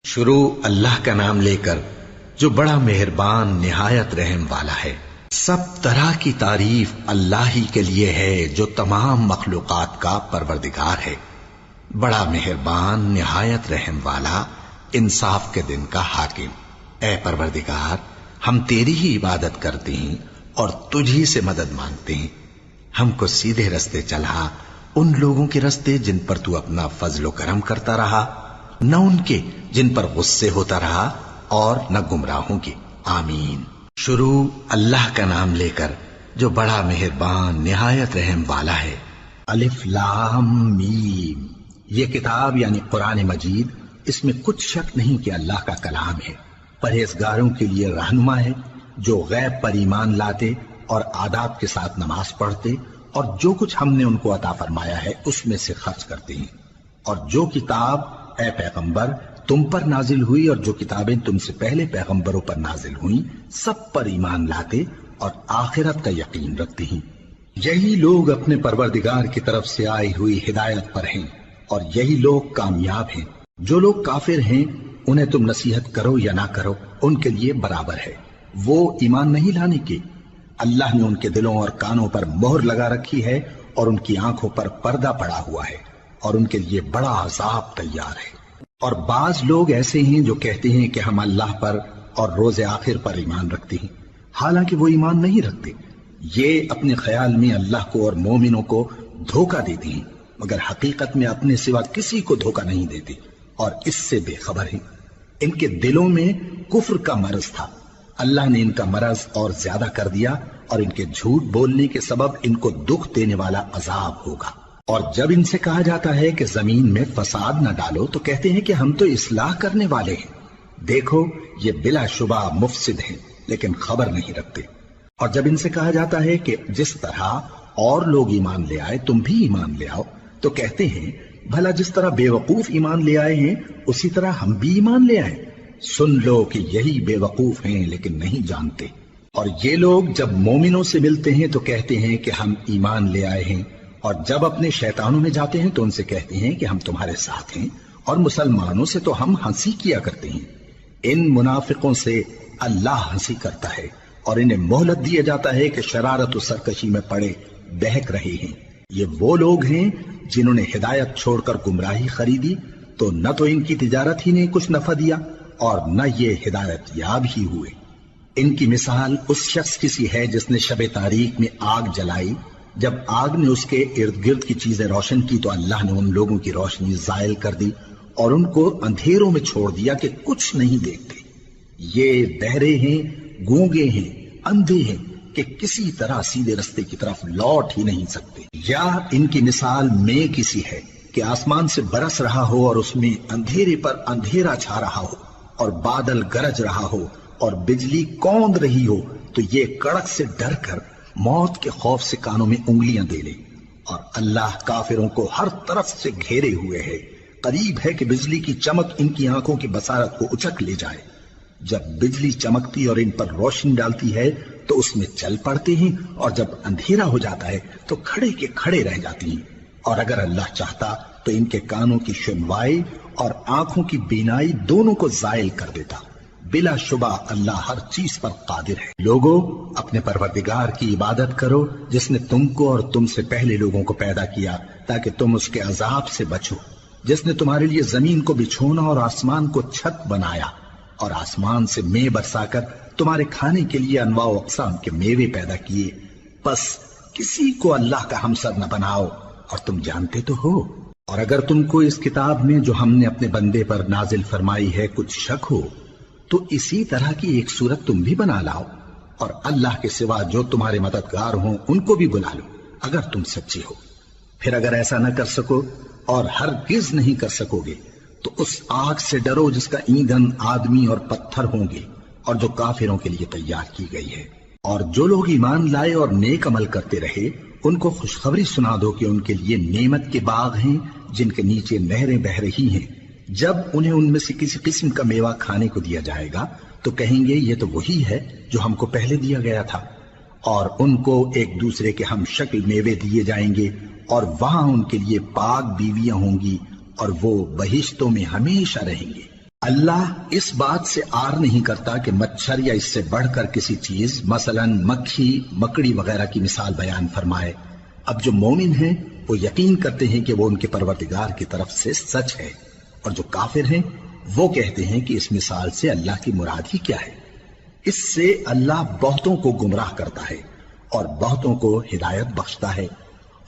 شروع اللہ کا نام لے کر جو بڑا مہربان نہایت رحم والا ہے۔ سب طرح کی تعریف اللہ ہی کے لیے ہے جو تمام مخلوقات کا پروردگار ہے، بڑا مہربان نہایت رحم والا، انصاف کے دن کا حاکم۔ اے پروردگار، ہم تیری ہی عبادت کرتے ہیں اور تجھی سے مدد مانگتے ہیں۔ ہم کو سیدھے رستے چلا، ان لوگوں کے رستے جن پر تو اپنا فضل و کرم کرتا رہا، نہ ان کے جن پر غصے ہوتا رہا اور نہ گمراہوں کے۔ آمین۔ شروع اللہ کا نام لے کر جو بڑا مہربان نہایت رحم والا ہے۔ الف لام میم۔ یہ کتاب یعنی قرآن مجید، اس میں کچھ شک نہیں کہ اللہ کا کلام ہے، پرہیزگاروں کے لیے رہنما ہے جو غیب پر ایمان لاتے اور آداب کے ساتھ نماز پڑھتے اور جو کچھ ہم نے ان کو عطا فرمایا ہے اس میں سے خرچ کرتے ہیں، اور جو کتاب اے پیغمبر تم پر نازل ہوئی اور جو کتابیں تم سے پہلے پیغمبروں پر نازل ہوئیں سب پر ایمان لاتے اور آخرت کا یقین رکھتے ہیں۔ یہی لوگ اپنے پروردگار کی طرف سے آئی ہوئی ہدایت پر ہیں اور یہی لوگ کامیاب ہیں۔ جو لوگ کافر ہیں انہیں تم نصیحت کرو یا نہ کرو ان کے لیے برابر ہے، وہ ایمان نہیں لانے کے۔ اللہ نے ان کے دلوں اور کانوں پر مہر لگا رکھی ہے اور ان کی آنکھوں پر پردہ پڑا ہوا ہے اور ان کے لیے بڑا عذاب تیار ہے۔ اور بعض لوگ ایسے ہیں جو کہتے ہیں کہ ہم اللہ پر اور روز آخر پر ایمان رکھتے ہیں، حالانکہ وہ ایمان نہیں رکھتے۔ یہ اپنے خیال میں اللہ کو اور مومنوں کو دھوکہ دیتے ہیں، مگر حقیقت میں اپنے سوا کسی کو دھوکہ نہیں دیتے اور اس سے بے خبر ہیں۔ ان کے دلوں میں کفر کا مرض تھا، اللہ نے ان کا مرض اور زیادہ کر دیا اور ان کے جھوٹ بولنے کے سبب ان کو دکھ دینے والا عذاب ہوگا۔ اور جب ان سے کہا جاتا ہے کہ زمین میں فساد نہ ڈالو تو کہتے ہیں کہ ہم تو اصلاح کرنے والے ہیں۔ دیکھو یہ بلا شبہ مفسد ہیں لیکن خبر نہیں رکھتے۔ اور جب ان سے کہا جاتا ہے کہ جس طرح اور لوگ ایمان لے آئے تم بھی ایمان لے آؤ تو کہتے ہیں بھلا جس طرح بے وقوف ایمان لے آئے ہیں اسی طرح ہم بھی ایمان لے آئیں۔ سن لو کہ یہی بے وقوف ہیں لیکن نہیں جانتے۔ اور یہ لوگ جب مومنوں سے ملتے ہیں تو کہتے ہیں کہ ہم ایمان لے آئے ہیں، اور جب اپنے شیطانوں میں جاتے ہیں تو ان سے کہتے ہیں کہ ہم تمہارے ساتھ ہیں، اور مسلمانوں سے تو ہم ہنسی کیا کرتے ہیں۔ ان منافقوں سے اللہ ہنسی کرتا ہے اور انہیں مہلت دیا جاتا ہے کہ شرارت و سرکشی میں پڑے بہک رہے ہیں۔ یہ وہ لوگ ہیں جنہوں نے ہدایت چھوڑ کر گمراہی خریدی تو نہ تو ان کی تجارت ہی نے کچھ نفع دیا اور نہ یہ ہدایت یاب ہی ہوئے۔ ان کی مثال اس شخص کی سی ہے جس نے شب تاریک میں آگ جلائی، جب آگ نے اس کے ارد گرد کی چیزیں روشن کی تو اللہ نے ان لوگوں کی روشنی زائل کر دی اور ان کو اندھیروں میں چھوڑ دیا کہ کچھ نہیں دیکھتے۔ یہ بہرے ہیں، گونگے ہیں، اندھے ہیں کہ کسی طرح سیدھے رستے کی طرف لوٹ ہی نہیں سکتے۔ یا ان کی مثال میں کسی ہے کہ آسمان سے برس رہا ہو اور اس میں اندھیرے پر اندھیرا چھا رہا ہو اور بادل گرج رہا ہو اور بجلی کوند رہی ہو تو یہ کڑک سے ڈر کر موت کے خوف سے کانوں میں انگلیاں دے لے۔ اور اللہ کافروں کو ہر طرف سے گھیرے ہوئے ہے، قریب ہے کہ بجلی کی چمک ان کی آنکھوں کی بصارت کو اچک لے جائے۔ جب بجلی چمکتی اور ان پر روشنی ڈالتی ہے تو اس میں چل پڑتے ہیں، اور جب اندھیرا ہو جاتا ہے تو کھڑے کے کھڑے رہ جاتی ہیں۔ اور اگر اللہ چاہتا تو ان کے کانوں کی سنوائی اور آنکھوں کی بینائی دونوں کو زائل کر دیتا۔ بلا شبہ اللہ ہر چیز پر قادر ہے۔ لوگو اپنے پروردگار کی عبادت کرو جس نے تم کو اور تم سے پہلے لوگوں کو پیدا کیا تاکہ تم اس کے عذاب سے بچو، جس نے تمہارے لیے زمین کو بچھونا اور آسمان کو چھت بنایا اور آسمان سے مے برسا کر تمہارے کھانے کے لیے انواع و اقسام کے میوے پیدا کیے۔ بس کسی کو اللہ کا ہمسر نہ بناؤ اور تم جانتے تو ہو۔ اور اگر تم کو اس کتاب میں جو ہم نے اپنے بندے پر نازل فرمائی ہے کچھ شک ہو تو اسی طرح کی ایک صورت تم بھی بنا لاؤ، اور اللہ کے سوا جو تمہارے مددگار ہوں ان کو بھی بلا لو اگر تم سچے ہو۔ پھر اگر ایسا نہ کر سکو اور ہرگز نہیں کر سکو گے تو اس آگ سے ڈرو جس کا ایندھن آدمی اور پتھر ہوں گے اور جو کافروں کے لیے تیار کی گئی ہے۔ اور جو لوگ ایمان لائے اور نیک عمل کرتے رہے ان کو خوشخبری سنا دو کہ ان کے لیے نعمت کے باغ ہیں جن کے نیچے نہریں بہہ رہی ہیں۔ جب انہیں ان میں سے کسی قسم کا میوہ کھانے کو دیا جائے گا تو کہیں گے یہ تو وہی ہے جو ہم کو پہلے دیا گیا تھا، اور ان کو ایک دوسرے کے ہم شکل میوے دیے جائیں گے اور وہاں ان کے لیے پاک بیویاں ہوں گی اور وہ بہشتوں میں ہمیشہ رہیں گے۔ اللہ اس بات سے آر نہیں کرتا کہ مچھر یا اس سے بڑھ کر کسی چیز مثلاً مکھی مکڑی وغیرہ کی مثال بیان فرمائے۔ اب جو مومن ہیں وہ یقین کرتے ہیں کہ وہ ان کے پروردگار کی طرف سے سچ ہے، اور جو کافر ہیں وہ کہتے ہیں کہ اس مثال سے اللہ کی مراد ہی کیا ہے۔ اس سے اللہ بہتوں کو گمراہ کرتا ہے اور بہتوں کو ہدایت بخشتا ہے،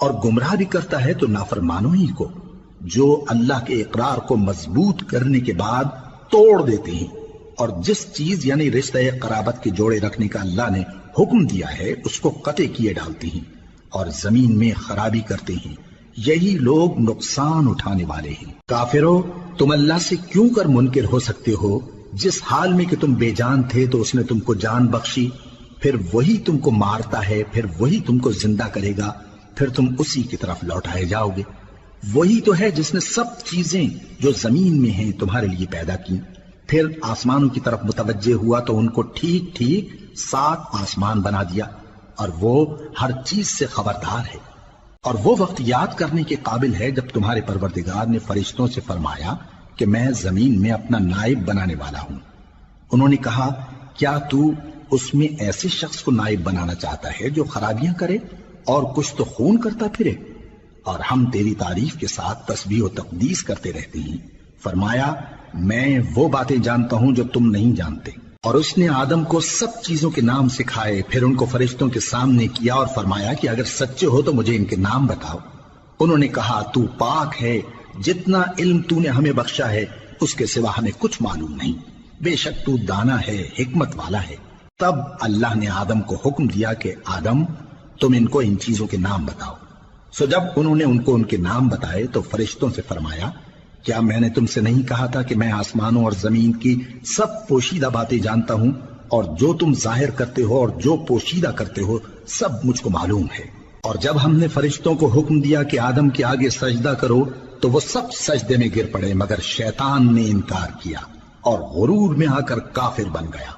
اور گمراہ بھی کرتا ہے تو نافرمانوں ہی کو، جو اللہ کے اقرار کو مضبوط کرنے کے بعد توڑ دیتے ہیں، اور جس چیز یعنی رشتہ قرابت کے جوڑے رکھنے کا اللہ نے حکم دیا ہے اس کو قطع کیے ڈالتے ہیں اور زمین میں خرابی کرتے ہیں۔ یہی لوگ نقصان اٹھانے والے ہیں۔ کافرو، تم اللہ سے کیوں کر منکر ہو سکتے ہو؟ جس حال میں کہ تم بے جان تھے تو اس نے تم کو جان بخشی، پھر وہی تم کو مارتا ہے، پھر وہی تم کو زندہ کرے گا، پھر تم اسی کی طرف لوٹائے جاؤ گے۔ وہی تو ہے جس نے سب چیزیں جو زمین میں ہیں تمہارے لیے پیدا کی، پھر آسمانوں کی طرف متوجہ ہوا تو ان کو ٹھیک ٹھیک 7 آسمان بنا دیا، اور وہ ہر چیز سے خبردار ہے۔ اور وہ وقت یاد کرنے کے قابل ہے جب تمہارے پروردگار نے فرشتوں سے فرمایا کہ میں زمین میں اپنا نائب بنانے والا ہوں۔ انہوں نے کہا، کیا تو اس میں ایسے شخص کو نائب بنانا چاہتا ہے جو خرابیاں کرے اور کچھ تو خون کرتا پھرے؟ اور ہم تیری تعریف کے ساتھ تسبیح و تقدیس کرتے رہتے ہیں۔ فرمایا، میں وہ باتیں جانتا ہوں جو تم نہیں جانتے۔ اور اس نے آدم کو سب چیزوں کے نام سکھائے، پھر ان کو فرشتوں کے سامنے کیا اور فرمایا کہ اگر سچے ہو تو مجھے ان کے نام بتاؤ۔ انہوں نے کہا، تو پاک ہے، جتنا علم تو نے ہمیں بخشا ہے اس کے سوا ہمیں کچھ معلوم نہیں، بے شک تو دانا ہے، حکمت والا ہے۔ تب اللہ نے آدم کو حکم دیا کہ آدم، تم ان کو ان چیزوں کے نام بتاؤ۔ سو جب انہوں نے ان کو ان کے نام بتائے تو فرشتوں سے فرمایا، کیا میں نے تم سے نہیں کہا تھا کہ میں آسمانوں اور زمین کی سب پوشیدہ باتیں جانتا ہوں، اور جو تم ظاہر کرتے ہو اور جو پوشیدہ کرتے ہو سب مجھ کو معلوم ہے۔ اور جب ہم نے فرشتوں کو حکم دیا کہ آدم کے آگے سجدہ کرو تو وہ سب سجدے میں گر پڑے مگر شیطان نے انکار کیا اور غرور میں آ کر کافر بن گیا۔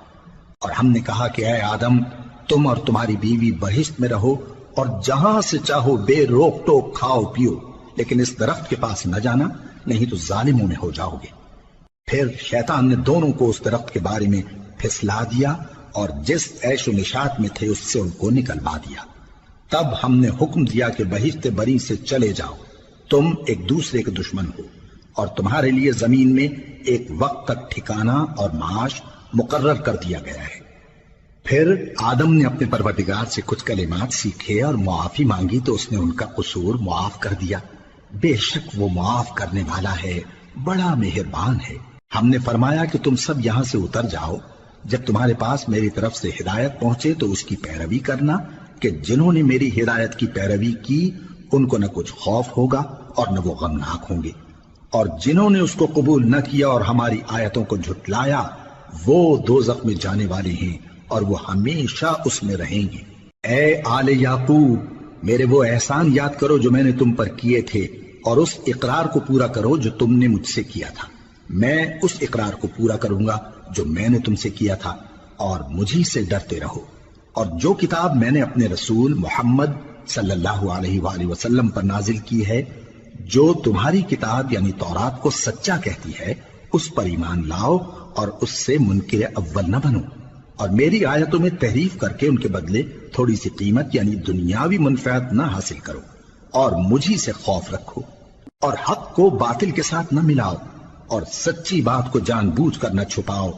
اور ہم نے کہا کہ اے آدم، تم اور تمہاری بیوی بہشت میں رہو اور جہاں سے چاہو بے روک ٹوک کھاؤ پیو، لیکن اس درخت کے پاس نہ جانا، نہیں تو ظالموں میں ہو جاؤ گے۔ پھر شیطان نے دونوں کو اس درخت کے بارے میں پھسلا دیا اور جس عیش و نشاط میں تھے اس سے ان کو نکلوا دیا۔ تب ہم نے حکم دیا کہ بہشت بری سے چلے جاؤ، تم ایک دوسرے کے دشمن ہو، اور تمہارے لیے زمین میں ایک وقت تک ٹھکانہ اور معاش مقرر کر دیا گیا ہے۔ پھر آدم نے اپنے پروردگار سے کچھ کلمات سیکھے اور معافی مانگی تو اس نے ان کا قصور معاف کر دیا۔ بے شک وہ معاف کرنے والا ہے، بڑا مہربان ہے۔ ہم نے فرمایا کہ تم سب یہاں سے اتر جاؤ، جب تمہارے پاس میری طرف سے ہدایت پہنچے تو اس کی پیروی کرنا، کہ جنہوں نے میری ہدایت کی پیروی کی ان کو نہ کچھ خوف ہوگا اور نہ وہ غمناک ہوں گے، اور جنہوں نے اس کو قبول نہ کیا اور ہماری آیتوں کو جھٹلایا وہ دوزخ میں جانے والے ہیں اور وہ ہمیشہ اس میں رہیں گے۔ اے آل یعقوب، میرے وہ احسان یاد کرو جو میں نے تم پر کیے تھے، اور اس اقرار کو پورا کرو جو تم نے مجھ سے کیا تھا۔ میں اس اقرار کو پورا کروں گا جو میں نے تم سے کیا تھا، اور مجھی سے ڈرتے رہو۔ اور جو کتاب میں نے اپنے رسول محمد صلی اللہ علیہ وآلہ وسلم پر نازل کی ہے، جو تمہاری کتاب یعنی تورات کو سچا کہتی ہے، اس پر ایمان لاؤ اور اس سے منکر اول نہ بنو، اور میری آیتوں میں تحریف کر کے ان کے بدلے تھوڑی سی قیمت یعنی دنیاوی منفعت نہ حاصل کرو، اور مجھی سے خوف رکھو، اور حق کو باطل کے ساتھ نہ ملاؤ، اور سچی بات کو جان بوجھ کر نہ چھپاؤ،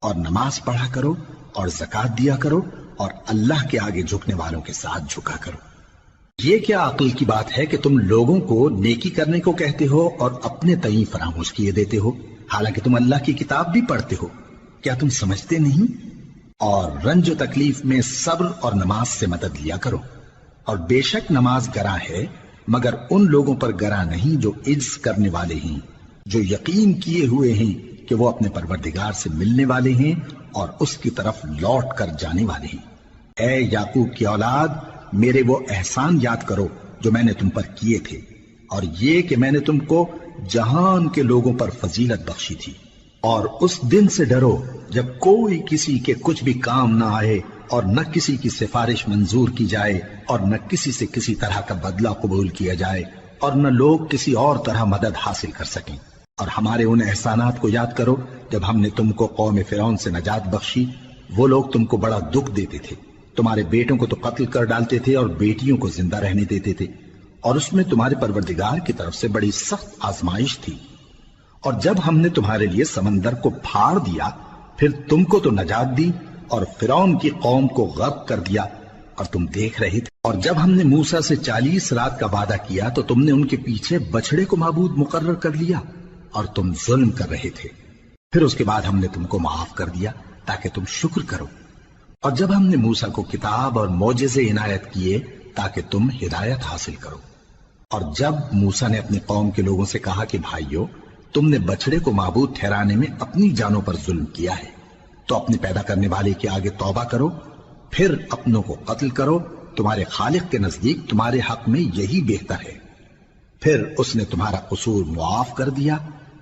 اور نماز پڑھا کرو اور زکوٰۃ دیا کرو، اور اللہ کے آگے جھکنے والوں کے ساتھ جھکا کرو۔ یہ کیا عقل کی بات ہے کہ تم لوگوں کو نیکی کرنے کو کہتے ہو اور اپنے تئیں فراموش کیے دیتے ہو، حالانکہ تم اللہ کی کتاب بھی پڑھتے ہو؟ کیا تم سمجھتے نہیں؟ اور رنج و تکلیف میں صبر اور نماز سے مدد لیا کرو، اور بے شک نماز گراں ہے مگر ان لوگوں پر گراں نہیں جو عجز کرنے والے ہیں، جو یقین کیے ہوئے ہیں کہ وہ اپنے پروردگار سے ملنے والے ہیں اور اس کی طرف لوٹ کر جانے والے ہیں۔ اے یعقوب کی اولاد، میرے وہ احسان یاد کرو جو میں نے تم پر کیے تھے، اور یہ کہ میں نے تم کو جہان کے لوگوں پر فضیلت بخشی تھی۔ اور اس دن سے ڈرو جب کوئی کسی کے کچھ بھی کام نہ آئے، اور نہ کسی کی سفارش منظور کی جائے، اور نہ کسی سے کسی طرح کا بدلہ قبول کیا جائے، اور نہ لوگ کسی اور طرح مدد حاصل کر سکیں۔ اور ہمارے ان احسانات کو یاد کرو جب ہم نے تم کو قوم فرعون سے نجات بخشی۔ وہ لوگ تم کو بڑا دکھ دیتے تھے، تمہارے بیٹوں کو تو قتل کر ڈالتے تھے اور بیٹیوں کو زندہ رہنے دیتے تھے، اور اس میں تمہارے پروردگار کی طرف سے بڑی سخت آزمائش تھی۔ اور جب ہم نے تمہارے لیے سمندر کو پھاڑ دیا، پھر تم کو تو نجات دی اور فرعون کی قوم کو غرق کر دیا، اور تم دیکھ رہے تھے۔ اور جب ہم نے موسیٰ سے 40 رات کا وعدہ کیا تو تم نے ان کے پیچھے بچڑے کو معبود مقرر کر لیا اور تم ظلم کر رہے تھے۔ پھر اس کے بعد ہم نے تم کو معاف کر دیا تاکہ تم شکر کرو۔ اور جب ہم نے موسیٰ کو کتاب اور معجزے عنایت کیے تاکہ تم ہدایت حاصل کرو۔ اور جب موسیٰ نے اپنی قوم کے لوگوں سے کہا کہ بھائیو، تم نے بچڑے کو معبود ٹھہرانے میں اپنی جانوں پر ظلم کیا ہے، تو اپنے پیدا کرنے والے کے آگے توبہ کرو، پھر اپنوں کو قتل کرو، تمہارے خالق کے نزدیک تمہارے حق میں یہی بہتر ہے۔ پھر اس نے تمہارا قصور معاف کر دیا،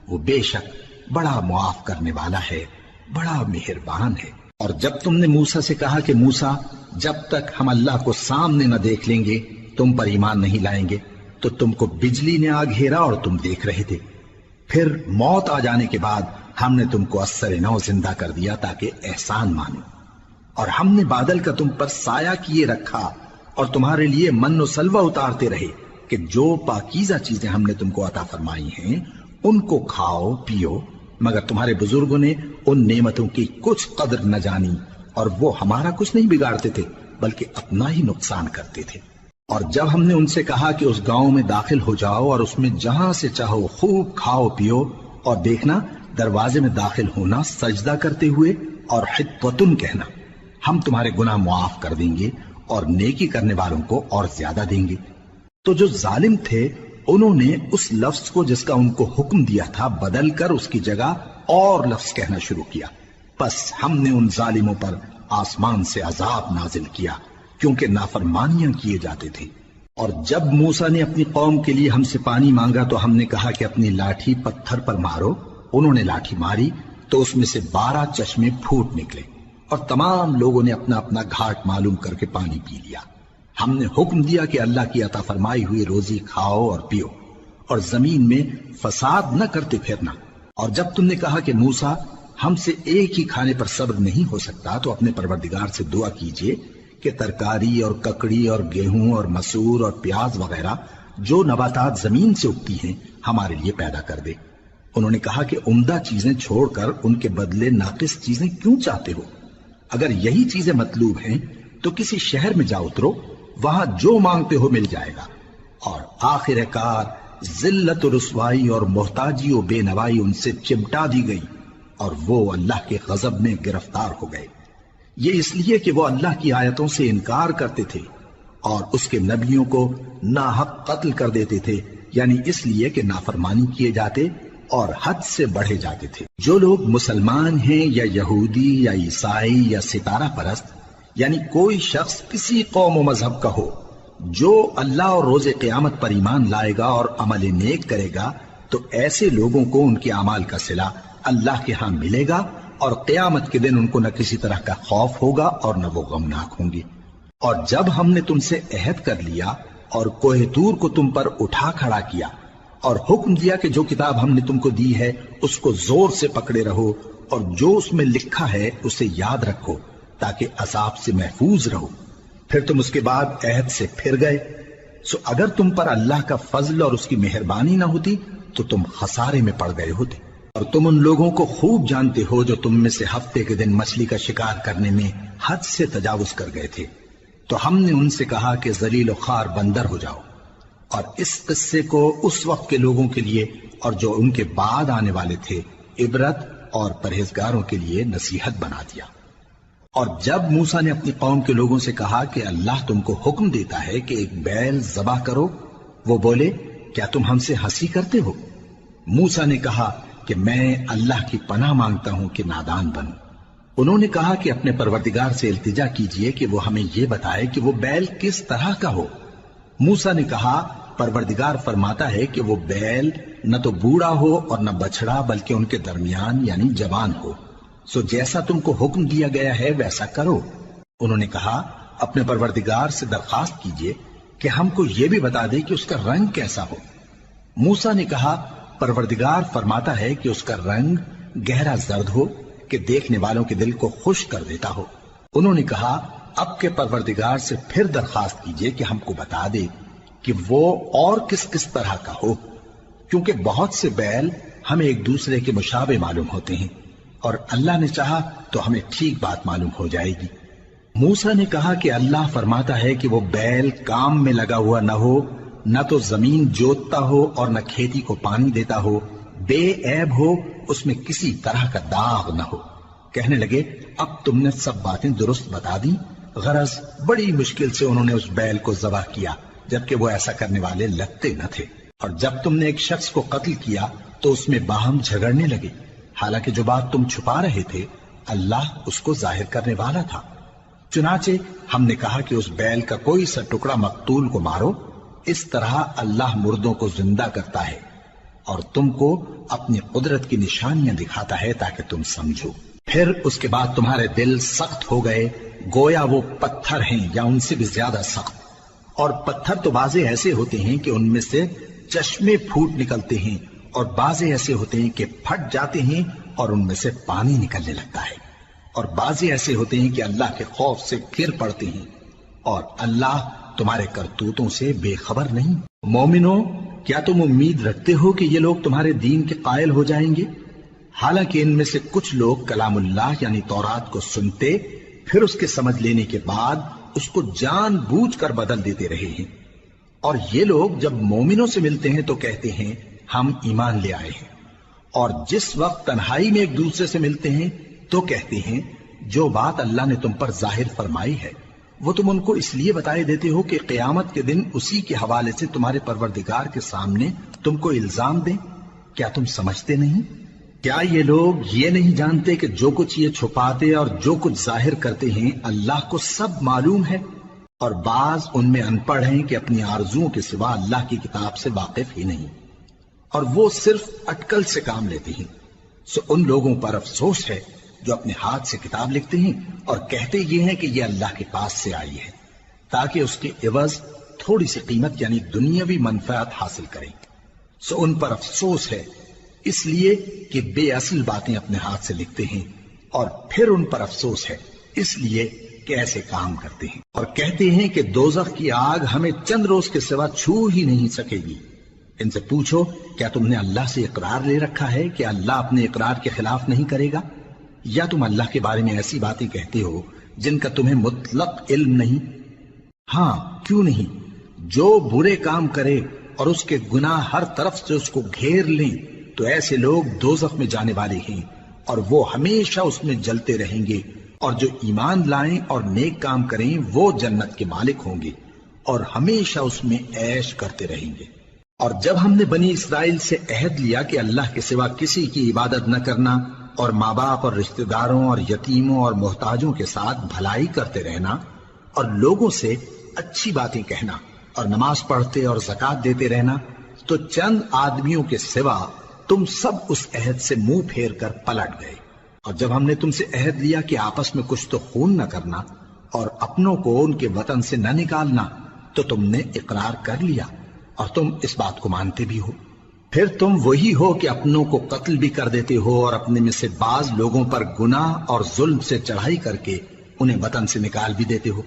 وہ بے شک بڑا معاف کرنے والا ہے، بڑا مہربان ہے۔ اور جب تم نے موسیٰ سے کہا کہ موسیٰ، جب تک ہم اللہ کو سامنے نہ دیکھ لیں گے تم پر ایمان نہیں لائیں گے، تو تم کو بجلی نے آ گھیرا اور تم دیکھ رہے تھے۔ پھر موت آ جانے کے بعد ہم نے تم کو اثر نو زندہ کر دیا تاکہ احسان مانو۔ اور ہم نے بادل کا تم پر سایہ کیے رکھا اور تمہارے لیے من و سلوہ اتارتے رہے کہ جو پاکیزہ چیزیں ہم نے تم کو عطا فرمائی ہیں ان کو کھاؤ پیو، مگر تمہارے بزرگوں نے ان نعمتوں کی کچھ قدر نہ جانی، اور وہ ہمارا کچھ نہیں بگاڑتے تھے بلکہ اپنا ہی نقصان کرتے تھے۔ اور جب ہم نے ان سے کہا کہ اس گاؤں میں داخل ہو جاؤ اور اس میں جہاں سے چاہو خوب کھاؤ پیو، اور دیکھنا دروازے میں داخل ہونا سجدہ کرتے ہوئے اور حطوتن کہنا، ہم تمہارے گناہ معاف کر دیں گے اور نیکی کرنے والوں کو اور زیادہ دیں گے۔ تو جو ظالم تھے انہوں نے اس لفظ کو جس کا ان کو حکم دیا تھا بدل کر اس کی جگہ اور لفظ کہنا شروع کیا، پس ہم نے ان ظالموں پر آسمان سے عذاب نازل کیا کیونکہ نافرمانیاں کیے جاتے تھے۔ اور جب موسیٰ نے اپنی قوم کے لیے ہم سے پانی مانگا تو ہم نے کہا کہ اپنی لاٹھی پتھر پر مارو۔ انہوں نے لاٹھی ماری تو اس میں سے 12 چشمے پھوٹ نکلے، اور تمام لوگوں نے اپنا اپنا گھاٹ معلوم کر کے پانی پی لیا۔ ہم نے حکم دیا کہ اللہ کی عطا فرمائی ہوئی روزی کھاؤ اور پیو، اور زمین میں فساد نہ کرتے پھرنا۔ اور جب تم نے کہا کہ موسیٰ، ہم سے ایک ہی کھانے پر صبر نہیں ہو سکتا، تو اپنے پروردگار سے دعا کیجئے کہ ترکاری اور ککڑی اور گیہوں اور مسور اور پیاز وغیرہ جو نباتات زمین سے اگتی ہیں ہمارے لیے پیدا کر دے۔ انہوں نے کہا کہ عمدہ چیزیں چھوڑ کر ان کے بدلے ناقص چیزیں کیوں چاہتے ہو؟ اگر یہی چیزیں مطلوب ہیں تو کسی شہر میں جا اترو، وہاں جو مانگتے ہو مل جائے گا۔ اور آخر کار ذلت و رسوائی اور محتاجی و بے نوائی ان سے چمٹا دی گئی، اور وہ اللہ کے غضب میں گرفتار ہو گئے۔ یہ اس لیے کہ وہ اللہ کی آیتوں سے انکار کرتے تھے اور اس کے نبیوں کو ناحق قتل کر دیتے تھے، یعنی اس لیے کہ نافرمانی کیے جاتے اور حد سے بڑھے جاتے تھے۔ جو لوگ مسلمان ہیں یا یہودی یا عیسائی یا ستارہ پرست، یعنی کوئی شخص کسی قوم و مذہب کا ہو، جو اللہ اور روز قیامت پر ایمان لائے گا اور عمل نیک کرے گا، تو ایسے لوگوں کو ان کے اعمال کا صلہ اللہ کے ہاں ملے گا، اور قیامت کے دن ان کو نہ کسی طرح کا خوف ہوگا اور نہ وہ غمناک ہوں گے۔ اور جب ہم نے تم سے عہد کر لیا اور کوہ طور کو تم پر اٹھا کھڑا کیا اور حکم دیا کہ جو کتاب ہم نے تم کو دی ہے اس کو زور سے پکڑے رہو، اور جو اس میں لکھا ہے اسے یاد رکھو تاکہ عذاب سے محفوظ رہو، پھر تم اس کے بعد عہد سے پھر گئے، سو اگر تم پر اللہ کا فضل اور اس کی مہربانی نہ ہوتی تو تم خسارے میں پڑ گئے ہوتے۔ اور تم ان لوگوں کو خوب جانتے ہو جو تم میں سے ہفتے کے دن مچھلی کا شکار کرنے میں حد سے تجاوز کر گئے تھے، تو ہم نے ان سے کہا کہ ذلیل و خوار بندر ہو جاؤ، اور اس قصے کو اس وقت کے لوگوں کے لیے اور جو ان کے بعد آنے والے تھے عبرت اور پرہیزگاروں کے لیے نصیحت بنا دیا۔ اور جب موسیٰ نے اپنی قوم کے لوگوں سے کہا کہ اللہ تم کو حکم دیتا ہے کہ ایک بیل ذبح کرو، وہ بولے کیا تم ہم سے ہنسی کرتے ہو؟ موسیٰ نے کہا کہ میں اللہ کی پناہ مانگتا ہوں کہ نادان بنوں۔ انہوں نے کہا کہ اپنے پروردگار سے التجا کیجئے کہ وہ ہمیں یہ بتائے کہ وہ بیل کس طرح کا ہو۔ موسیٰ نے کہا پروردگار فرماتا ہے کہ وہ بیل نہ تو بوڑھا ہو اور نہ بچڑا بلکہ ان کے درمیان یعنی جوان ہو، سو جیسا تم کو حکم دیا گیا ہے ویسا کرو۔ انہوں نے کہا اپنے پروردگار سے درخواست کیجئے کہ ہم کو یہ بھی بتا دے کہ اس کا رنگ کیسا ہو۔ موسیٰ نے کہا پروردگار فرماتا ہے کہ اس کا رنگ گہرا زرد ہو کہ دیکھنے والوں کے دل کو خوش کر دیتا ہو۔ انہوں نے کہا اب کے پروردگار سے پھر درخواست کیجئے کہ ہم کو بتا دے کہ وہ اور کس کس طرح کا ہو، کیونکہ بہت سے بیل ہمیں ایک دوسرے کے مشابہ معلوم ہوتے ہیں، اور اللہ نے چاہا تو ہمیں ٹھیک بات معلوم ہو جائے گی۔ موسیٰ نے کہا کہ اللہ فرماتا ہے کہ وہ بیل کام میں لگا ہوا نہ ہو، نہ تو زمین جوتتا ہو اور نہ کھیتی کو پانی دیتا ہو، بے عیب ہو، اس میں کسی طرح کا داغ نہ ہو۔ کہنے لگے اب تم نے سب باتیں درست بتا دی۔ غرض بڑی مشکل سے انہوں نے اس بیل کو ذبح کیا، جبکہ وہ ایسا کرنے والے لگتے نہ تھے۔ اور جب تم نے ایک شخص کو قتل کیا تو اس میں باہم جھگڑنے لگے، حالانکہ جو بات تم چھپا رہے تھے اللہ اس کو ظاہر کرنے والا تھا۔ چنانچہ ہم نے کہا کہ اس بیل کا کوئی سا ٹکڑا مقتول کو مارو، اس طرح اللہ مردوں کو زندہ کرتا ہے اور تم کو اپنی قدرت کی نشانیاں دکھاتا ہے تاکہ تم سمجھو۔ پھر اس کے بعد تمہارے دل سخت ہو گئے، گویا وہ پتھر ہیں یا ان سے بھی زیادہ سخت۔ اور پتھر تو بعضے ایسے ہوتے ہیں کہ ان میں سے چشمے پھوٹ نکلتے ہیں، اور بعضے ایسے ہوتے ہیں کہ پھٹ جاتے ہیں اور ان میں سے پانی نکلنے لگتا ہے، اور بعضے ایسے ہوتے ہیں کہ اللہ کے خوف سے گر پڑتے ہیں، اور اللہ تمہارے کرتوتوں سے بے خبر نہیں۔ مومنو، کیا تم امید رکھتے ہو کہ یہ لوگ تمہارے دین کے قائل ہو جائیں گے؟ حالانکہ ان میں سے کچھ لوگ کلام اللہ یعنی تورات کو سنتے، پھر اس کے سمجھ لینے کے بعد اس کو جان بوجھ کر بدل دیتے رہے ہیں، اور یہ لوگ جب مومنوں سے ملتے ہیں تو کہتے ہیں ہم ایمان لے آئے ہیں، اور جس وقت تنہائی میں ایک دوسرے سے ملتے ہیں تو کہتے ہیں جو بات اللہ نے تم پر ظاہر فرمائی ہے وہ تم ان کو اس لیے بتائے دیتے ہو کہ قیامت کے دن اسی کے حوالے سے تمہارے پروردگار کے سامنے تم کو الزام دیں۔ کیا تم سمجھتے نہیں؟ کیا یہ لوگ یہ نہیں جانتے کہ جو کچھ یہ چھپاتے اور جو کچھ ظاہر کرتے ہیں اللہ کو سب معلوم ہے؟ اور بعض ان میں ان پڑھ ہیں کہ اپنی آرزوؤں کے سوا اللہ کی کتاب سے واقف ہی نہیں، اور وہ صرف اٹکل سے کام لیتے ہیں۔ سو ان لوگوں پر افسوس ہے جو اپنے ہاتھ سے کتاب لکھتے ہیں اور کہتے یہ ہیں کہ یہ اللہ کے پاس سے آئی ہے، تاکہ اس کے عوض تھوڑی سی قیمت یعنی دنیاوی منفعت حاصل کریں۔ سو ان پر افسوس ہے اس لیے کہ بے اصل باتیں اپنے ہاتھ سے لکھتے ہیں، اور پھر ان پر افسوس ہے اس لیے کہ ایسے کام کرتے ہیں، اور کہتے ہیں کہ دوزخ کی آگ ہمیں چند روز کے سوا چھو ہی نہیں سکے گی۔ ان سے پوچھو کیا تم نے اللہ سے اقرار لے رکھا ہے کہ اللہ اپنے اقرار کے خلاف نہیں کرے گا؟ یا تم اللہ کے بارے میں ایسی باتیں کہتے ہو جن کا تمہیں مطلق علم نہیں؟ ہاں کیوں نہیں، جو برے کام کرے اور اس کے گناہ ہر طرف سے اس کو گھیر لیں تو ایسے لوگ دوزخ میں جانے والے ہیں، اور وہ ہمیشہ اس میں جلتے رہیں گے، اور جو ایمان لائیں اور نیک کام کریں وہ جنت کے مالک ہوں گے اور ہمیشہ اس میں عیش کرتے رہیں گے۔ اور جب ہم نے بنی اسرائیل سے عہد لیا کہ اللہ کے سوا کسی کی عبادت نہ کرنا، اور ماں باپ اور رشتہ داروں اور یتیموں اور محتاجوں کے ساتھ بھلائی کرتے رہنا، اور لوگوں سے اچھی باتیں کہنا، اور نماز پڑھتے اور زکوٰۃ دیتے رہنا، تو چند آدمیوں کے سوا تم سب اس عہد سے منہ پھیر کر پلٹ گئے۔ اور جب ہم نے تم سے عہد لیا کہ آپس میں کچھ تو خون نہ کرنا اور اپنوں کو ان کے وطن سے نہ نکالنا، تو تم نے اقرار کر لیا اور تم اس بات کو مانتے بھی ہو۔ پھر تم وہی ہو کہ اپنوں کو قتل بھی کر دیتے ہو اور اپنے میں سے بعض لوگوں پر گناہ اور ظلم سے چڑھائی کر کے انہیں وطن سے نکال بھی دیتے ہو،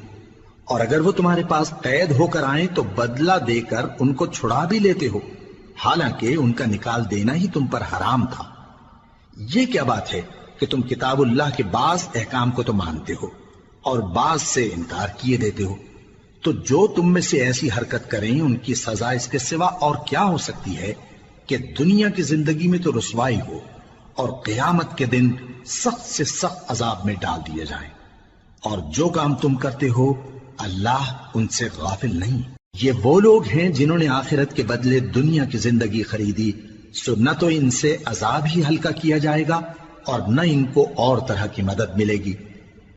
اور اگر وہ تمہارے پاس قید ہو کر آئیں تو بدلہ دے کر ان کو چھڑا بھی لیتے ہو، حالانکہ ان کا نکال دینا ہی تم پر حرام تھا۔ یہ کیا بات ہے کہ تم کتاب اللہ کے بعض احکام کو تو مانتے ہو اور بعض سے انکار کیے دیتے ہو؟ تو جو تم میں سے ایسی حرکت کریں ان کی سزا اس کے سوا اور کیا ہو سکتی ہے کہ دنیا کی زندگی میں تو رسوائی ہو اور قیامت کے دن سخت سے سخت عذاب میں ڈال دیے جائیں۔ اور جو کام تم کرتے ہو اللہ ان سے غافل نہیں۔ یہ وہ لوگ ہیں جنہوں نے آخرت کے بدلے دنیا کی زندگی خریدی، سو نہ تو ان سے عذاب ہی ہلکا کیا جائے گا اور نہ ان کو اور طرح کی مدد ملے گی۔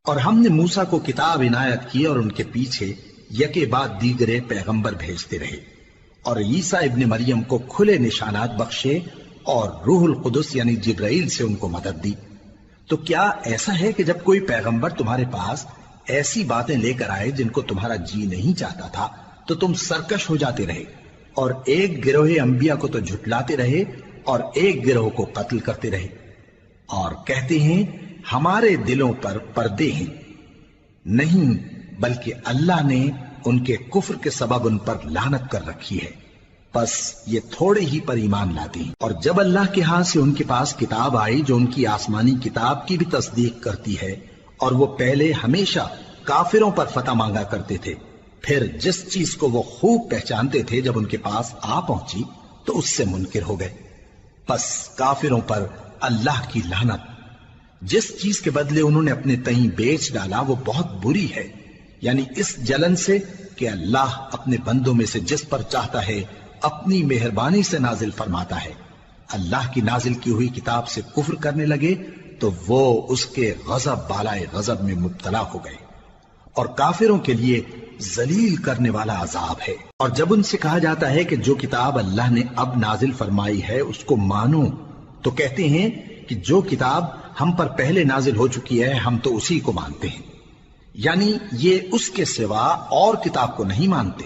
اور ہم نے موسیٰ کو کتاب عنایت کی اور ان کے پیچھے یکے بعد دیگرے پیغمبر بھیجتے رہے، اور عیسیٰ ابن مریم کو کھلے نشانات بخشے اور روح القدس یعنی جبرائیل سے ان کو مدد دی۔ تو کیا ایسا ہے کہ جب کوئی پیغمبر تمہارے پاس ایسی باتیں لے کر آئے جن کو تمہارا جی نہیں چاہتا تھا تو تم سرکش ہو جاتے رہے، اور ایک گروہ انبیاء کو تو جھٹلاتے رہے اور ایک گروہ کو قتل کرتے رہے، اور کہتے ہیں ہمارے دلوں پر پردے ہیں، نہیں بلکہ اللہ نے ان کے کفر کے سبب ان پر لعنت کر رکھی ہے، پس یہ تھوڑے ہی پر ایمان لاتے ہیں۔ اور جب اللہ کے ہاں سے ان کے پاس کتاب آئی جو ان کی آسمانی کتاب کی بھی تصدیق کرتی ہے، اور وہ پہلے ہمیشہ کافروں پر فتح مانگا کرتے تھے، پھر جس چیز کو وہ خوب پہچانتے تھے جب ان کے پاس آ پہنچی تو اس سے منکر ہو گئے، پس کافروں پر اللہ کی لعنت۔ جس چیز کے بدلے انہوں نے اپنے تئیں بیچ ڈالا وہ بہت بری ہے، یعنی اس جلن سے کہ اللہ اپنے بندوں میں سے جس پر چاہتا ہے اپنی مہربانی سے نازل فرماتا ہے۔ اللہ کی نازل کی ہوئی کتاب سے کفر کرنے لگے تو وہ اس کے غضب بالائے غضب میں مبتلا ہو گئے، اور کافروں کے لیے ذلیل کرنے والا عذاب ہے۔ اور جب ان سے کہا جاتا ہے کہ جو کتاب اللہ نے اب نازل فرمائی ہے اس کو مانو، تو کہتے ہیں کہ جو کتاب ہم پر پہلے نازل ہو چکی ہے ہم تو اسی کو مانتے ہیں، یعنی یہ اس کے سوا اور کتاب کو نہیں مانتے،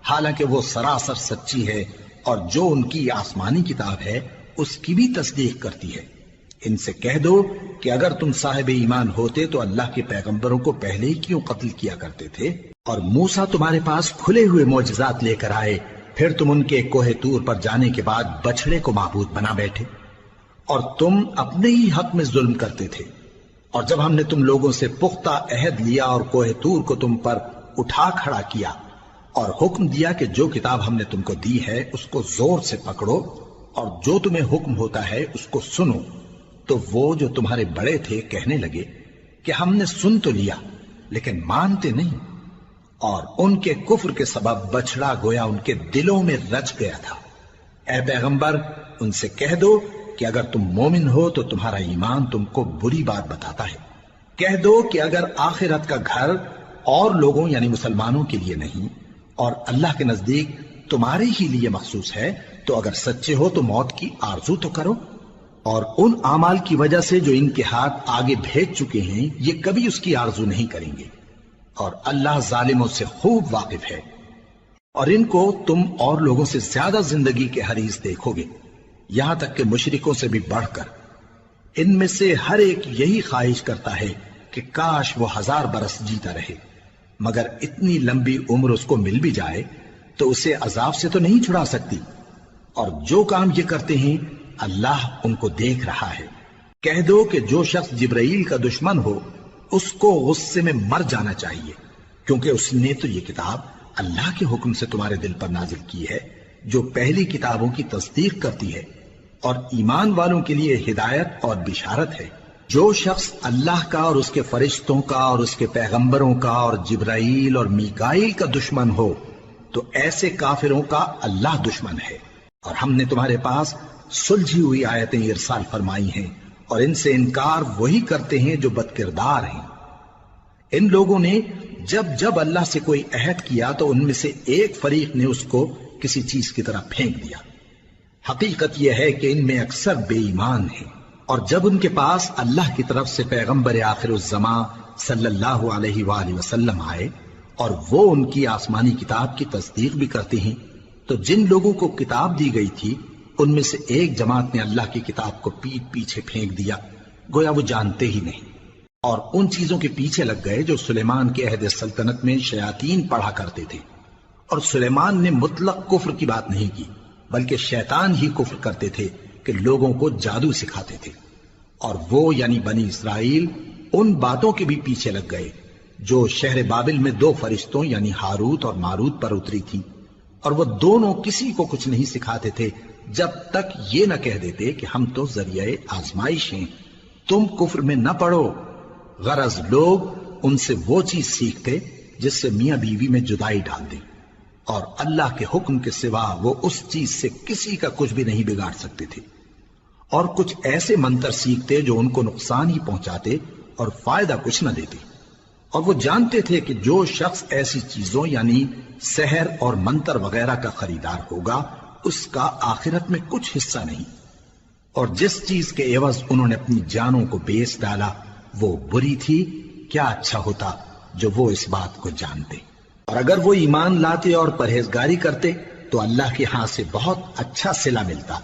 حالانکہ وہ سراسر سچی ہے، اور جو ان کی آسمانی کتاب ہے اس کی بھی تصدیق کرتی ہے۔ ان سے کہہ دو کہ اگر تم صاحب ایمان ہوتے تو اللہ کے پیغمبروں کو پہلے ہی کیوں قتل کیا کرتے تھے؟ اور موسیٰ تمہارے پاس کھلے ہوئے معجزات لے کر آئے، پھر تم ان کے کوہ طور پر جانے کے بعد بچڑے کو معبود بنا بیٹھے، اور تم اپنے ہی حق میں ظلم کرتے تھے۔ اور جب ہم نے تم لوگوں سے پختہ عہد لیا اور کوہ طور کو تم پر اٹھا کھڑا کیا، اور حکم دیا کہ جو کتاب ہم نے تم کو دی ہے اس کو زور سے پکڑو، اور جو تمہیں حکم ہوتا ہے اس کو سنو، تو وہ جو تمہارے بڑے تھے کہنے لگے کہ ہم نے سن تو لیا لیکن مانتے نہیں، اور ان کے کفر کے سبب بچڑا گویا ان کے دلوں میں رچ گیا تھا۔ اے پیغمبر ان سے کہہ دو کہ اگر تم مومن ہو تو تمہارا ایمان تم کو بری بات بتاتا ہے۔ کہہ دو کہ اگر آخرت کا گھر اور لوگوں یعنی مسلمانوں کے لیے نہیں اور اللہ کے نزدیک تمہارے ہی لیے مخصوص ہے تو اگر سچے ہو تو موت کی آرزو تو کرو، اور ان اعمال کی وجہ سے جو ان کے ہاتھ آگے بھیج چکے ہیں یہ کبھی اس کی آرزو نہیں کریں گے، اور اللہ ظالموں سے خوب واقف ہے۔ اور ان کو تم اور لوگوں سے زیادہ زندگی کے حریص دیکھو گے، یہاں تک کہ مشرکوں سے بھی بڑھ کر۔ ان میں سے ہر ایک یہی خواہش کرتا ہے کہ کاش وہ 1000 برس جیتا رہے، مگر اتنی لمبی عمر اس کو مل بھی جائے تو اسے عذاب سے تو نہیں چھڑا سکتی، اور جو کام یہ کرتے ہیں اللہ ان کو دیکھ رہا ہے۔ کہہ دو کہ جو شخص جبرائیل کا دشمن ہو اس کو غصے میں مر جانا چاہیے، کیونکہ اس نے تو یہ کتاب اللہ کے حکم سے تمہارے دل پر نازل کی ہے جو پہلی کتابوں کی تصدیق کرتی ہے، اور ایمان والوں کے لیے ہدایت اور بشارت ہے۔ جو شخص اللہ کا اور اس کے فرشتوں کا اور اس کے پیغمبروں کا اور جبرائیل اور میکائیل کا دشمن ہو تو ایسے کافروں کا اللہ دشمن ہے۔ اور ہم نے تمہارے پاس سلجھی ہوئی آیتیں ارسال فرمائی ہیں، اور ان سے انکار وہی کرتے ہیں جو بد کردار ہیں۔ ان لوگوں نے جب جب اللہ سے کوئی عہد کیا تو ان میں سے ایک فریق نے اس کو کسی چیز کی طرح پھینک دیا۔ حقیقت یہ ہے کہ ان میں اکثر بے ایمان ہیں، اور جب ان کے پاس اللہ کی طرف سے پیغمبر آخر الزمان صلی اللہ علیہ وآلہ وسلم آئے اور وہ ان کی آسمانی کتاب کی تصدیق بھی کرتے ہیں، تو جن لوگوں کو کتاب دی گئی تھی ان میں سے ایک جماعت نے اللہ کی کتاب کو پیٹ پیچھے پھینک دیا، گویا وہ جانتے ہی نہیں، اور ان چیزوں کے پیچھے لگ گئے جو سلیمان کے عہد سلطنت میں شیاطین پڑھا کرتے تھے۔ اور سلیمان نے مطلق کفر کی بات نہیں کی، بلکہ شیطان ہی کفر کرتے تھے کہ لوگوں کو جادو سکھاتے تھے، اور وہ یعنی بنی اسرائیل ان باتوں کے بھی پیچھے لگ گئے جو شہر بابل میں 2 فرشتوں یعنی ہاروت اور ماروت پر اتری تھی، اور وہ دونوں کسی کو کچھ نہیں سکھاتے تھے جب تک یہ نہ کہہ دیتے کہ ہم تو ذریعہ آزمائش ہیں، تم کفر میں نہ پڑو۔ غرض لوگ ان سے وہ چیز سیکھتے جس سے میاں بیوی میں جدائی ڈال دیں، اور اللہ کے حکم کے سوا وہ اس چیز سے کسی کا کچھ بھی نہیں بگاڑ سکتے تھے، اور کچھ ایسے منتر سیکھتے جو ان کو نقصان ہی پہنچاتے اور فائدہ کچھ نہ دیتے۔ اور وہ جانتے تھے کہ جو شخص ایسی چیزوں یعنی سحر اور منتر وغیرہ کا خریدار ہوگا اس کا آخرت میں کچھ حصہ نہیں، اور جس چیز کے عوض انہوں نے اپنی جانوں کو بیچ ڈالا وہ بری تھی، کیا اچھا ہوتا جو وہ اس بات کو جانتے۔ اور اگر وہ ایمان لاتے اور پرہیزگاری کرتے تو اللہ کے ہاں سے بہت اچھا صلہ ملتا،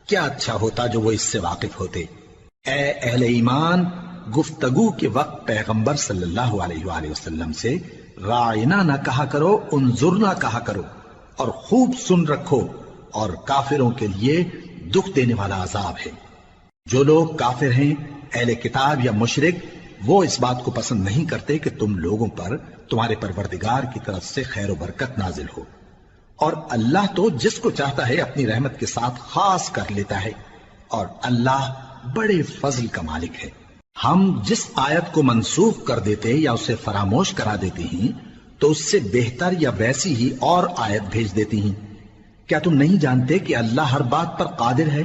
کیا اچھا ہوتا جو وہ اس سے واقف ہوتے۔ اے اہل ایمان، گفتگو کے وقت پیغمبر صلی اللہ علیہ وآلہ وسلم سے رائنا نہ کہا کرو، انظرنا کہا کرو، اور خوب سن رکھو، اور کافروں کے لیے دکھ دینے والا عذاب ہے۔ جو لوگ کافر ہیں، اہل کتاب یا مشرک، وہ اس بات کو پسند نہیں کرتے کہ تم لوگوں پر تمہارے پروردگار کی طرف سے خیر و برکت نازل ہو، اور اللہ تو جس کو چاہتا ہے اپنی رحمت کے ساتھ خاص کر لیتا ہے، اور اللہ بڑے فضل کا مالک ہے۔ ہم جس آیت کو منسوخ کر دیتے یا اسے فراموش کرا دیتے ہیں تو اس سے بہتر یا ویسی ہی اور آیت بھیج دیتی ہیں۔ کیا تم نہیں جانتے کہ اللہ ہر بات پر قادر ہے؟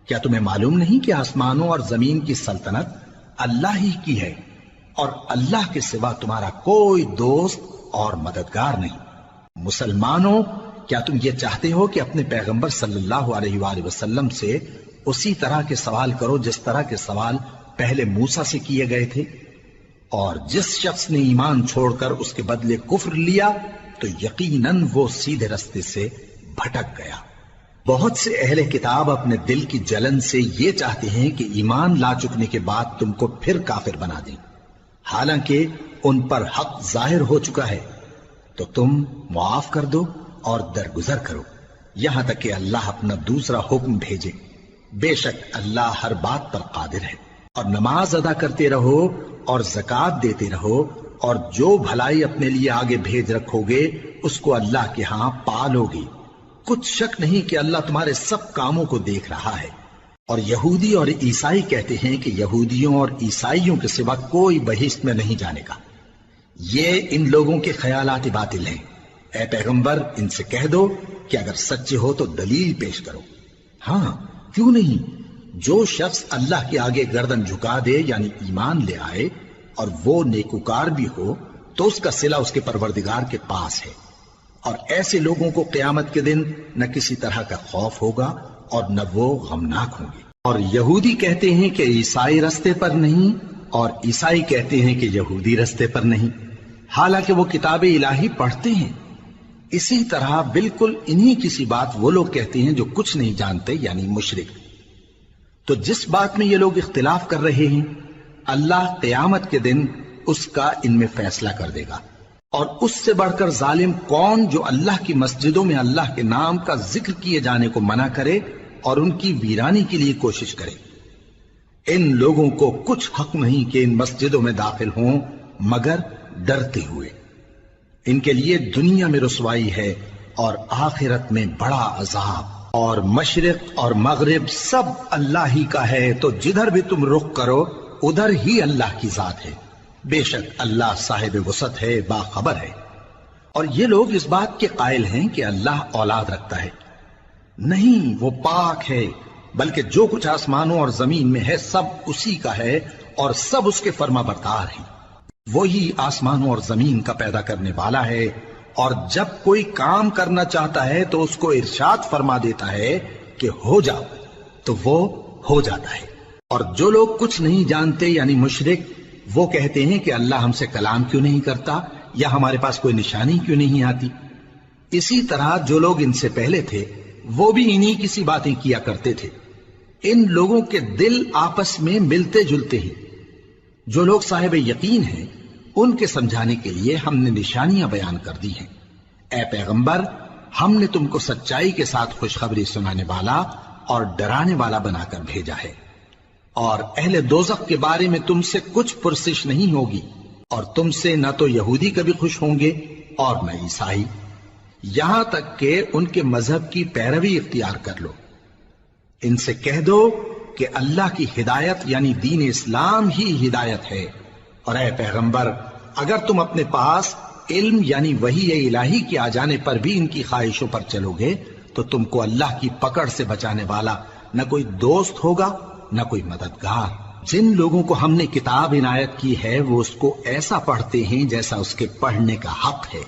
کیا تمہیں معلوم نہیں کہ آسمانوں اور زمین کی سلطنت اللہ ہی کی ہے، اور اللہ کے سوا تمہارا کوئی دوست اور مددگار نہیں؟ مسلمانوں، کیا تم یہ چاہتے ہو کہ اپنے پیغمبر صلی اللہ علیہ وآلہ وسلم سے اسی طرح کے سوال کرو جس طرح کے سوال پہلے موسیٰ سے کیے گئے تھے؟ اور جس شخص نے ایمان چھوڑ کر اس کے بدلے کفر لیا تو یقیناً وہ سیدھے رستے سے بھٹک گیا۔ بہت سے اہل کتاب اپنے دل کی جلن سے یہ چاہتے ہیں کہ ایمان لا چکنے کے بعد تم کو پھر کافر بنا دیں، حالانکہ ان پر حق ظاہر ہو چکا ہے۔ تو تم معاف کر دو اور درگزر کرو یہاں تک کہ اللہ اپنا دوسرا حکم بھیجے۔ بے شک اللہ ہر بات پر قادر ہے۔ اور نماز ادا کرتے رہو اور زکوٰۃ دیتے رہو، اور جو بھلائی اپنے لیے آگے بھیج رکھو گے اس کو اللہ کے ہاں پالو گے۔ کچھ شک نہیں کہ اللہ تمہارے سب کاموں کو دیکھ رہا ہے۔ اور یہودی اور عیسائی کہتے ہیں کہ یہودیوں اور عیسائیوں کے سوا کوئی بہشت میں نہیں جانے گا۔ یہ ان لوگوں کے خیالات باطل ہیں۔ اے پیغمبر، ان سے کہہ دو کہ اگر سچے ہو تو دلیل پیش کرو۔ ہاں، کیوں نہیں؟ جو شخص اللہ کے آگے گردن جھکا دے، یعنی ایمان لے آئے، اور وہ نیکوکار بھی ہو، تو اس کا صلہ اس کے پروردگار کے پاس ہے۔ اور ایسے لوگوں کو قیامت کے دن نہ کسی طرح کا خوف ہوگا اور نہ وہ غمناک ہوں گے۔ اور یہودی کہتے ہیں کہ عیسائی رستے پر نہیں، اور عیسائی کہتے ہیں کہ یہودی رستے پر نہیں، حالانکہ وہ کتاب الہی پڑھتے ہیں۔ اسی طرح بالکل انہی کسی بات وہ لوگ کہتے ہیں جو کچھ نہیں جانتے، یعنی مشرک۔ تو جس بات میں یہ لوگ اختلاف کر رہے ہیں، اللہ قیامت کے دن اس کا ان میں فیصلہ کر دے گا۔ اور اس سے بڑھ کر ظالم کون جو اللہ کی مسجدوں میں اللہ کے نام کا ذکر کیے جانے کو منع کرے اور ان کی ویرانی کے لیے کوشش کرے۔ ان لوگوں کو کچھ حق نہیں کہ ان مسجدوں میں داخل ہوں مگر ڈرتے ہوئے۔ ان کے لیے دنیا میں رسوائی ہے اور آخرت میں بڑا عذاب۔ اور مشرق اور مغرب سب اللہ ہی کا ہے، تو جدھر بھی تم رخ کرو ادھر ہی اللہ کی ذات ہے۔ بے شک اللہ صاحب وسعت ہے، باخبر ہے۔ اور یہ لوگ اس بات کے قائل ہیں کہ اللہ اولاد رکھتا ہے۔ نہیں، وہ پاک ہے، بلکہ جو کچھ آسمانوں اور زمین میں ہے سب اسی کا ہے، اور سب اس کے فرما بردار ہیں۔ وہی آسمانوں اور زمین کا پیدا کرنے والا ہے، اور جب کوئی کام کرنا چاہتا ہے تو اس کو ارشاد فرما دیتا ہے کہ ہو جاؤ، تو وہ ہو جاتا ہے۔ اور جو لوگ کچھ نہیں جانتے یعنی مشرک، وہ کہتے ہیں کہ اللہ ہم سے کلام کیوں نہیں کرتا، یا ہمارے پاس کوئی نشانی کیوں نہیں آتی۔ اسی طرح جو لوگ ان سے پہلے تھے وہ بھی انہی کسی باتیں کیا کرتے تھے۔ ان لوگوں کے دل آپس میں ملتے جلتے ہیں۔ جو لوگ صاحب یقین ہیں ان کے سمجھانے کے لیے ہم نے نشانیاں بیان کر دی ہیں۔ اے پیغمبر، ہم نے تم کو سچائی کے ساتھ خوشخبری سنانے والا اور ڈرانے والا بنا کر بھیجا ہے۔ اور اہل دوزخ کے بارے میں تم سے کچھ پرسش نہیں ہوگی، اور تم سے نہ تو یہودی کبھی خوش ہوں گے اور نہ عیسائی، یہاں تک کہ ان کے مذہب کی پیروی اختیار کر لو۔ ان سے کہہ دو کہ اللہ کی ہدایت یعنی دین اسلام ہی ہدایت ہے۔ اور اے پیغمبر، اگر تم اپنے پاس علم یعنی وحی الہی کے آ جانے پر بھی ان کی خواہشوں پر چلو گے تو تم کو اللہ کی پکڑ سے بچانے والا نہ کوئی دوست ہوگا نہ کوئی مددگار۔ جن لوگوں کو ہم نے کتاب عنایت کی ہے وہ اس کو ایسا پڑھتے ہیں جیسا اس کے پڑھنے کا حق ہے،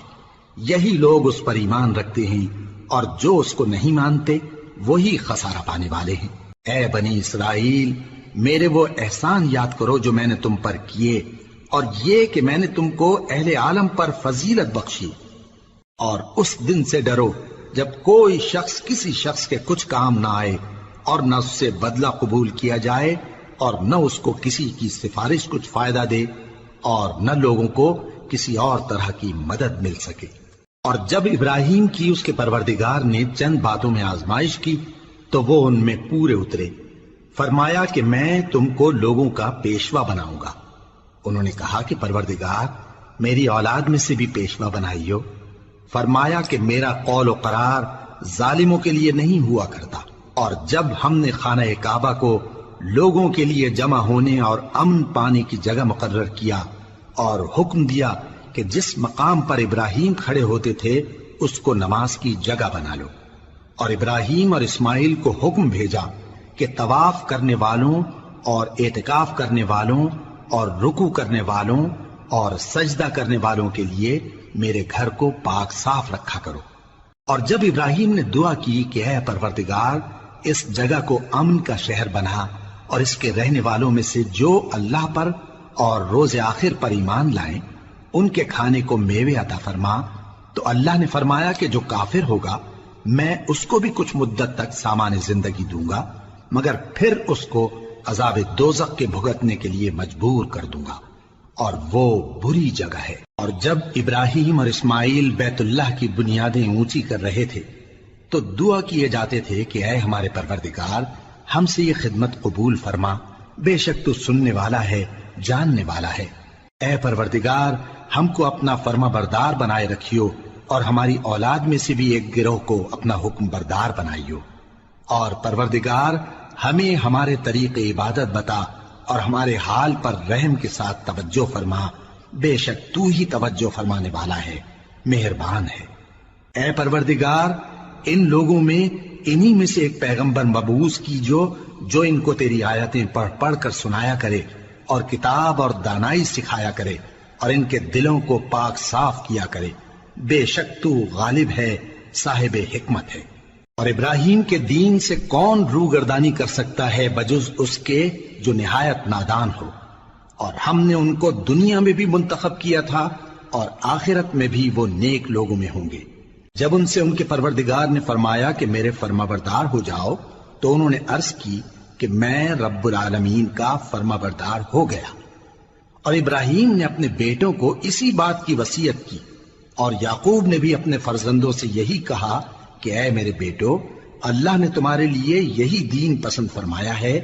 یہی لوگ اس پر ایمان رکھتے ہیں، اور جو اس کو نہیں مانتے وہی خسارہ پانے والے ہیں۔ اے بنی اسرائیل، میرے وہ احسان یاد کرو جو میں نے تم پر کیے، اور یہ کہ میں نے تم کو اہل عالم پر فضیلت بخشی۔ اور اس دن سے ڈرو جب کوئی شخص کسی شخص کے کچھ کام نہ آئے، اور نہ اس سے بدلہ قبول کیا جائے اور نہ اس کو کسی کی سفارش کچھ فائدہ دے اور نہ لوگوں کو کسی اور طرح کی مدد مل سکے۔ اور جب ابراہیم کی اس کے پروردگار نے چند باتوں میں آزمائش کی تو وہ ان میں پورے اترے۔ فرمایا کہ میں تم کو لوگوں کا پیشوا بناؤں گا۔ انہوں نے کہا کہ پروردگار میری اولاد میں سے بھی پیشوا بنائیو۔ فرمایا کہ میرا قول و قرار ظالموں کے لیے نہیں ہوا کرتا۔ اور جب ہم نے خانہ کعبہ کو لوگوں کے لیے جمع ہونے اور امن پانے کی جگہ مقرر کیا اور حکم دیا کہ جس مقام پر ابراہیم کھڑے ہوتے تھے اس کو نماز کی جگہ بنا لو، اور ابراہیم اور اسماعیل کو حکم بھیجا کہ طواف کرنے والوں اور اعتکاف کرنے والوں اور رکوع کرنے والوں اور سجدہ کرنے والوں کے لیے میرے گھر کو پاک صاف رکھا کرو۔ اور جب ابراہیم نے دعا کی کہ اے پروردگار اس جگہ کو امن کا شہر بنا اور اس کے رہنے والوں میں سے جو اللہ پر اور روز آخر پر ایمان لائیں ان کے کھانے کو میوے عطا فرما، تو اللہ نے فرمایا کہ جو کافر ہوگا میں اس کو بھی کچھ مدت تک سامان زندگی دوں گا، مگر پھر اس کو عذاب دوزخ کے بھگتنے کے لیے مجبور کر دوں گا، اور وہ بری جگہ ہے۔ اور جب ابراہیم اور اسماعیل بیت اللہ کی بنیادیں اونچی کر رہے تھے تو دعا کیے جاتے تھے کہ اے ہمارے پروردگار ہم سے یہ خدمت قبول فرما، بے شک تو سننے والا ہے، جاننے والا ہے۔ اے پروردگار ہم کو اپنا فرما بردار بنائے رکھیو اور ہماری اولاد میں سے بھی ایک گروہ کو اپنا حکم بردار بنائیو، اور پروردگار ہمیں ہمارے طریق عبادت بتا اور ہمارے حال پر رحم کے ساتھ توجہ فرما، بے شک تو ہی توجہ فرمانے والا ہے، مہربان ہے۔ اے پروردگار ان لوگوں میں انہی میں سے ایک پیغمبر مبعوث کیجو جو ان کو تیری آیتیں پڑھ پڑھ کر سنایا کرے اور کتاب اور دانائی سکھایا کرے اور ان کے دلوں کو پاک صاف کیا کرے، بے شک تو غالب ہے، صاحب حکمت ہے۔ اور ابراہیم کے دین سے کون روگردانی کر سکتا ہے بجز اس کے جو نہایت نادان ہو، اور ہم نے ان کو دنیا میں بھی منتخب کیا تھا اور آخرت میں بھی وہ نیک لوگوں میں ہوں گے۔ جب ان سے ان کے پروردگار نے فرمایا کہ میرے فرما بردار ہو جاؤ تو انہوں نے عرض کی کہ میں رب العالمین کا فرما بردار ہو گیا۔ اور ابراہیم نے اپنے بیٹوں کو اسی بات کی وصیت کی، اور یعقوب نے بھی اپنے فرزندوں سے یہی کہا کہ اے میرے بیٹو اللہ نے تمہارے لیے یہی دین پسند فرمایا ہے،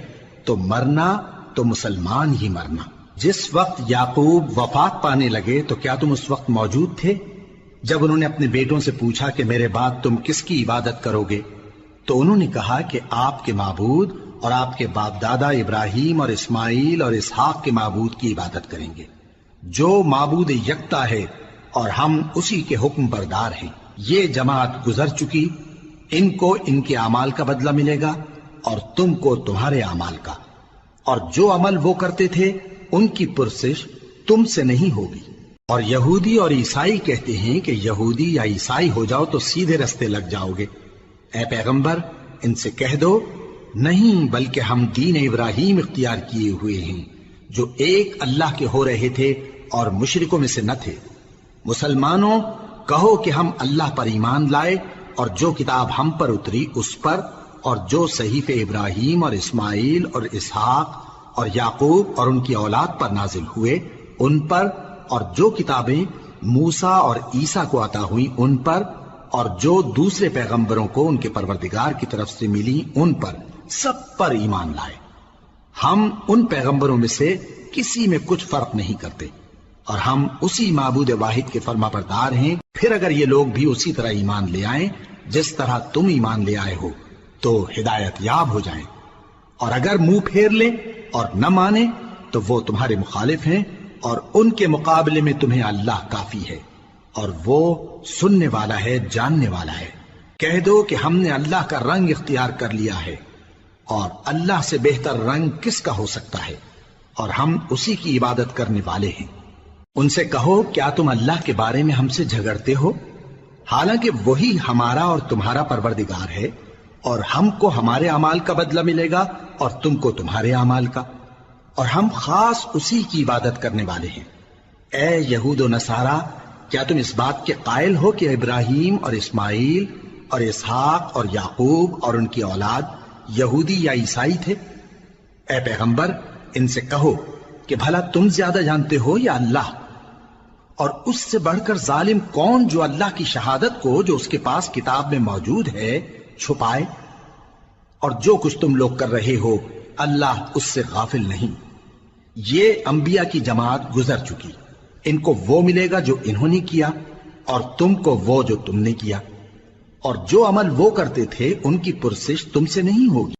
تو مرنا تو مسلمان ہی مرنا۔ جس وقت یعقوب وفات پانے لگے تو کیا تم اس وقت موجود تھے جب انہوں نے اپنے بیٹوں سے پوچھا کہ میرے بعد تم کس کی عبادت کرو گے؟ تو انہوں نے کہا کہ آپ کے معبود اور آپ کے باپ دادا ابراہیم اور اسماعیل اور اسحاق کے معبود کی عبادت کریں گے، جو معبود یکتا ہے اور ہم اسی کے حکم بردار ہیں۔ یہ جماعت گزر چکی، ان کو ان کے اعمال کا بدلہ ملے گا اور تم کو تمہارے اعمال کا، اور جو عمل وہ کرتے تھے ان کی پرسش تم سے نہیں ہوگی۔ اور یہودی اور عیسائی کہتے ہیں کہ یہودی یا عیسائی ہو جاؤ تو سیدھے رستے لگ جاؤ گے۔ اے پیغمبر ان سے کہہ دو نہیں، بلکہ ہم دین ابراہیم اختیار کیے ہوئے ہیں جو ایک اللہ کے ہو رہے تھے اور مشرکوں میں سے نہ تھے۔ مسلمانوں کہو کہ ہم اللہ پر ایمان لائے اور جو کتاب ہم پر اتری اس پر، اور جو صحیفے ابراہیم اور اسماعیل اور اسحاق اور یعقوب اور ان کی اولاد پر نازل ہوئے ان پر، اور جو کتابیں موسیٰ اور عیسیٰ کو عطا ہوئیں ان پر، اور جو دوسرے پیغمبروں کو ان کے پروردگار کی طرف سے ملی ان پر، سب پر ایمان لائے۔ ہم ان پیغمبروں میں سے کسی میں کچھ فرق نہیں کرتے، اور ہم اسی معبود واحد کے فرما بردار ہیں۔ پھر اگر یہ لوگ بھی اسی طرح ایمان لے آئیں جس طرح تم ایمان لے آئے ہو تو ہدایت یاب ہو جائیں، اور اگر منہ پھیر لیں اور نہ مانیں تو وہ تمہارے مخالف ہیں، اور ان کے مقابلے میں تمہیں اللہ کافی ہے، اور وہ سننے والا ہے، جاننے والا ہے۔ کہہ دو کہ ہم نے اللہ کا رنگ اختیار کر لیا ہے، اور اللہ سے بہتر رنگ کس کا ہو سکتا ہے، اور ہم اسی کی عبادت کرنے والے ہیں۔ ان سے کہو کیا تم اللہ کے بارے میں ہم سے جھگڑتے ہو، حالانکہ وہی ہمارا اور تمہارا پروردگار ہے، اور ہم کو ہمارے اعمال کا بدلہ ملے گا اور تم کو تمہارے اعمال کا، اور ہم خاص اسی کی عبادت کرنے والے ہیں۔ اے یہود و نصارہ کیا تم اس بات کے قائل ہو کہ ابراہیم اور اسماعیل اور اسحاق اور یعقوب اور ان کی اولاد یہودی یا عیسائی تھے؟ اے پیغمبر ان سے کہو کہ بھلا تم زیادہ جانتے ہو یا اللہ؟ اور اس سے بڑھ کر ظالم کون جو اللہ کی شہادت کو جو اس کے پاس کتاب میں موجود ہے چھپائے؟ اور جو کچھ تم لوگ کر رہے ہو اللہ اس سے غافل نہیں۔ یہ انبیاء کی جماعت گزر چکی، ان کو وہ ملے گا جو انہوں نے کیا اور تم کو وہ جو تم نے کیا، اور جو عمل وہ کرتے تھے ان کی پرسش تم سے نہیں ہوگی۔